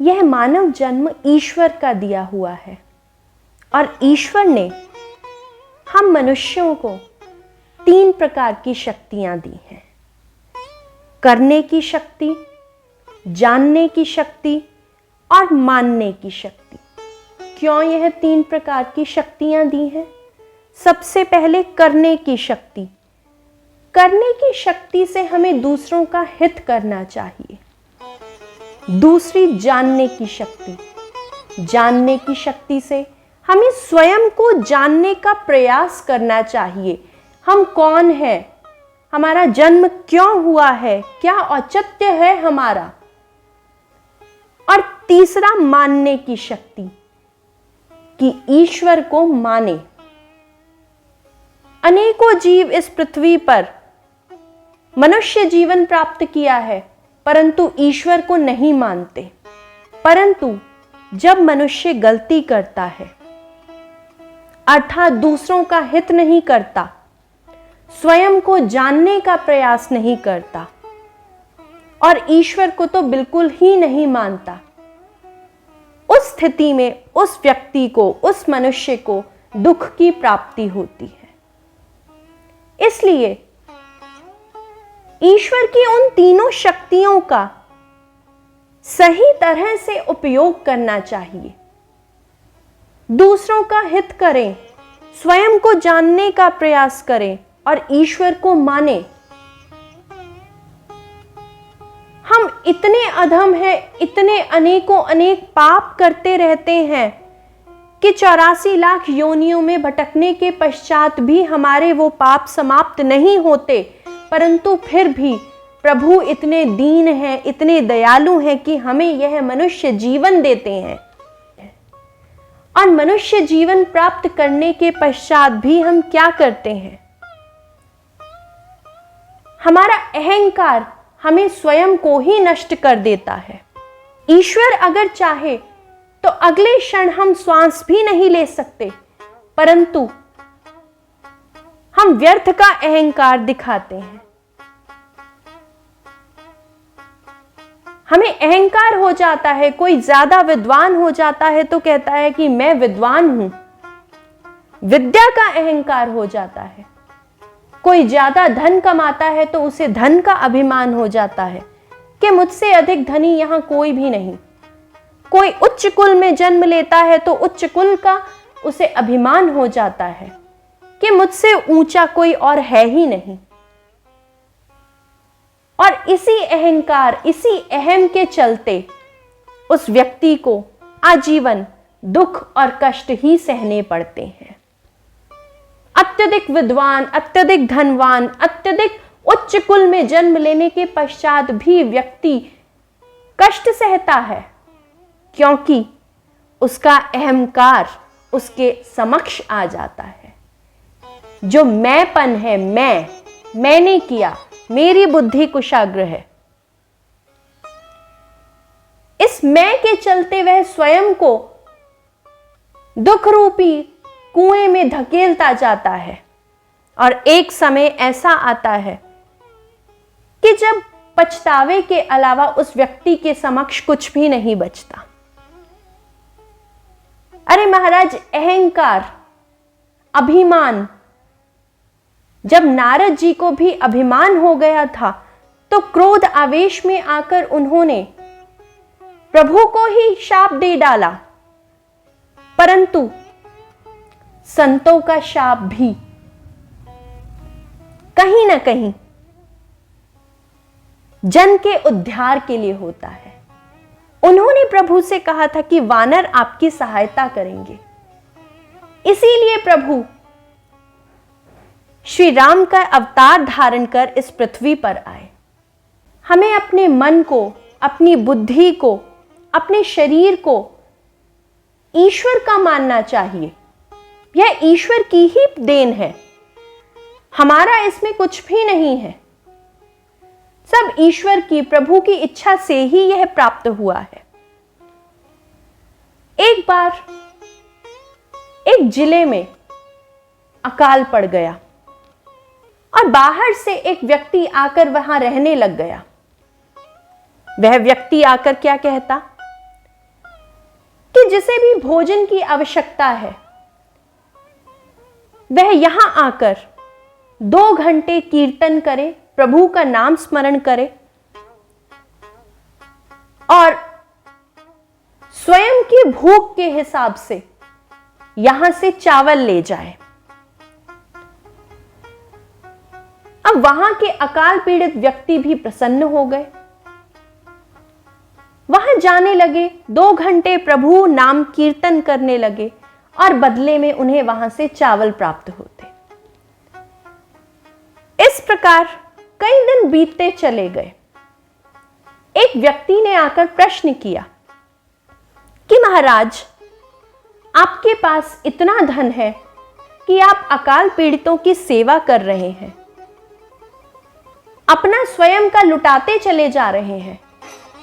यह मानव जन्म ईश्वर का दिया हुआ है और ईश्वर ने हम मनुष्यों को 3 प्रकार की शक्तियां दी हैं। करने की शक्ति, जानने की शक्ति और मानने की शक्ति। क्यों यह 3 प्रकार की शक्तियां दी हैं? सबसे पहले करने की शक्ति। करने की शक्ति से हमें दूसरों का हित करना चाहिए। दूसरी जानने की शक्ति। जानने की शक्ति से हमें स्वयं को जानने का प्रयास करना चाहिए। हम कौन हैं? हमारा जन्म क्यों हुआ है? क्या औचित्य है हमारा? और तीसरा मानने की शक्ति कि ईश्वर को माने। अनेकों जीव इस पृथ्वी पर मनुष्य जीवन प्राप्त किया है परंतु ईश्वर को नहीं मानते। परंतु जब मनुष्य गलती करता है अर्थात दूसरों का हित नहीं करता, स्वयं को जानने का प्रयास नहीं करता और ईश्वर को तो बिल्कुल ही नहीं मानता, उस स्थिति में उस व्यक्ति को, उस मनुष्य को दुख की प्राप्ति होती है। इसलिए ईश्वर की उन तीनों शक्तियों का सही तरह से उपयोग करना चाहिए। दूसरों का हित करें, स्वयं को जानने का प्रयास करें और ईश्वर को माने। हम इतने अधम हैं, इतने अनेकों अनेक पाप करते रहते हैं कि 84 लाख योनियों में भटकने के पश्चात भी हमारे वो पाप समाप्त नहीं होते, परंतु फिर भी प्रभु इतने दीन हैं, इतने दयालु हैं कि हमें यह मनुष्य जीवन देते हैं। और मनुष्य जीवन प्राप्त करने के पश्चात भी हम क्या करते हैं? हमारा अहंकार हमें स्वयं को ही नष्ट कर देता है। ईश्वर अगर चाहे तो अगले क्षण हम श्वास भी नहीं ले सकते, परंतु हम व्यर्थ का अहंकार दिखाते हैं। हमें अहंकार हो जाता है, कोई ज्यादा विद्वान हो जाता है तो कहता है कि मैं विद्वान हूं। विद्या का अहंकार हो जाता है। कोई ज्यादा धन कमाता है तो उसे धन का अभिमान हो जाता है कि मुझसे अधिक धनी यहां कोई भी नहीं। कोई उच्च कुल में जन्म लेता है तो उच्च कुल का उसे अभिमान हो जाता है कि मुझसे ऊंचा कोई और है ही नहीं। और इसी अहंकार, इसी अहम के चलते उस व्यक्ति को आजीवन दुख और कष्ट ही सहने पड़ते हैं। अत्यधिक विद्वान, अत्यधिक धनवान, अत्यधिक उच्च कुल में जन्म लेने के पश्चात भी व्यक्ति कष्ट सहता है, क्योंकि उसका अहंकार उसके समक्ष आ जाता है। जो मैंपन है, मैंने किया, मेरी बुद्धि कुशाग्र है, इस मैं के चलते वह स्वयं को दुख रूपी कुएं में धकेलता जाता है। और एक समय ऐसा आता है कि जब पछतावे के अलावा उस व्यक्ति के समक्ष कुछ भी नहीं बचता। अरे महाराज, अहंकार, अभिमान, जब नारद जी को भी अभिमान हो गया था तो क्रोध आवेश में आकर उन्होंने प्रभु को ही शाप दे डाला। परंतु संतों का शाप भी कहीं ना कहीं जन के उद्धार के लिए होता है। उन्होंने प्रभु से कहा था कि वानर आपकी सहायता करेंगे, इसीलिए प्रभु श्री राम का अवतार धारण कर इस पृथ्वी पर आए। हमें अपने मन को, अपनी बुद्धि को, अपने शरीर को ईश्वर का मानना चाहिए। यह ईश्वर की ही देन है, हमारा इसमें कुछ भी नहीं है। सब ईश्वर की, प्रभु की इच्छा से ही यह प्राप्त हुआ है। एक बार एक जिले में अकाल पड़ गया और बाहर से एक व्यक्ति आकर वहां रहने लग गया। वह व्यक्ति आकर क्या कहता कि जिसे भी भोजन की आवश्यकता है वह यहां आकर 2 घंटे कीर्तन करे, प्रभु का नाम स्मरण करे और स्वयं की भूख के हिसाब से यहां से चावल ले जाए। अब वहां के अकाल पीड़ित व्यक्ति भी प्रसन्न हो गए, वहां जाने लगे, 2 घंटे प्रभु नाम कीर्तन करने लगे और बदले में उन्हें वहां से चावल प्राप्त होते। इस प्रकार कई दिन बीतते चले गए। एक व्यक्ति ने आकर प्रश्न किया कि महाराज, आपके पास इतना धन है कि आप अकाल पीड़ितों की सेवा कर रहे हैं, अपना स्वयं का लुटाते चले जा रहे हैं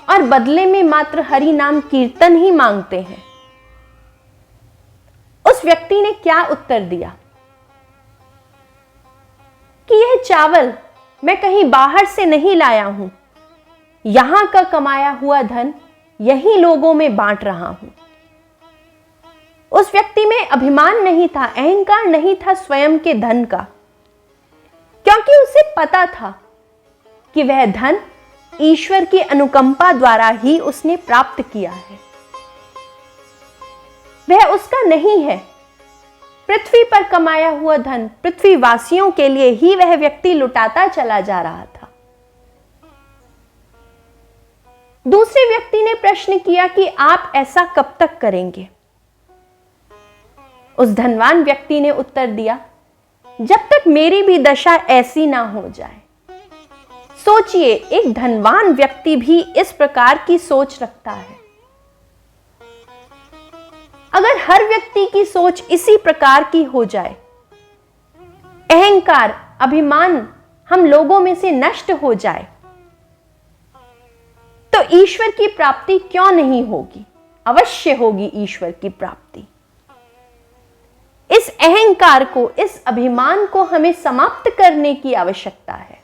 और बदले में मात्र हरि नाम कीर्तन ही मांगते हैं। उस व्यक्ति ने क्या उत्तर दिया कि यह चावल मैं कहीं बाहर से नहीं लाया हूं, यहां का कमाया हुआ धन यही लोगों में बांट रहा हूं। उस व्यक्ति में अभिमान नहीं था, अहंकार नहीं था स्वयं के धन का, क्योंकि उसे पता था कि वह धन ईश्वर की अनुकंपा द्वारा ही उसने प्राप्त किया है, वह उसका नहीं है। पृथ्वी पर कमाया हुआ धन पृथ्वी वासियों के लिए ही वह व्यक्ति लुटाता चला जा रहा था। दूसरे व्यक्ति ने प्रश्न किया कि आप ऐसा कब तक करेंगे? उस धनवान व्यक्ति ने उत्तर दिया, जब तक मेरी भी दशा ऐसी ना हो जाए। सोचिए, एक धनवान व्यक्ति भी इस प्रकार की सोच रखता है। अगर हर व्यक्ति की सोच इसी प्रकार की हो जाए, अहंकार, अभिमान हम लोगों में से नष्ट हो जाए, तो ईश्वर की प्राप्ति क्यों नहीं होगी? अवश्य होगी ईश्वर की प्राप्ति। इस अहंकार को, इस अभिमान को हमें समाप्त करने की आवश्यकता है।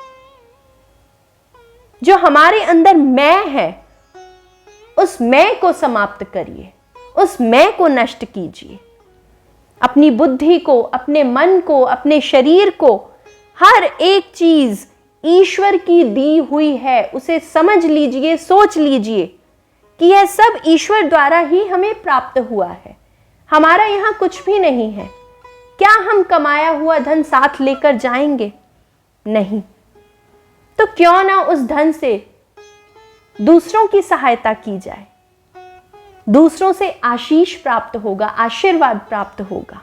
जो हमारे अंदर मैं है, उस मैं को समाप्त करिए, उस मैं को नष्ट कीजिए। अपनी बुद्धि को, अपने मन को, अपने शरीर को, हर एक चीज ईश्वर की दी हुई है, उसे समझ लीजिए, सोच लीजिए कि यह सब ईश्वर द्वारा ही हमें प्राप्त हुआ है। हमारा यहां कुछ भी नहीं है। क्या हम कमाया हुआ धन साथ लेकर जाएंगे? नहीं। तो क्यों ना उस धन से दूसरों की सहायता की जाए, दूसरों से आशीष प्राप्त होगा, आशीर्वाद प्राप्त होगा।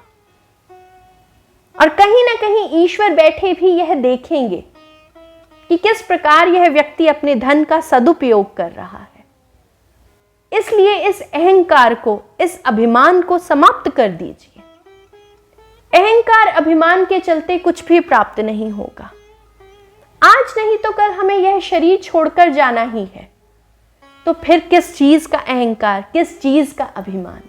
और कहीं ना कहीं ईश्वर बैठे भी यह देखेंगे कि किस प्रकार यह व्यक्ति अपने धन का सदुपयोग कर रहा है। इसलिए इस अहंकार को, इस अभिमान को समाप्त कर दीजिए। अहंकार, अभिमान के चलते कुछ भी प्राप्त नहीं होगा। आज नहीं तो कल हमें यह शरीर छोड़कर जाना ही है, तो फिर किस चीज का अहंकार, किस चीज का अभिमान?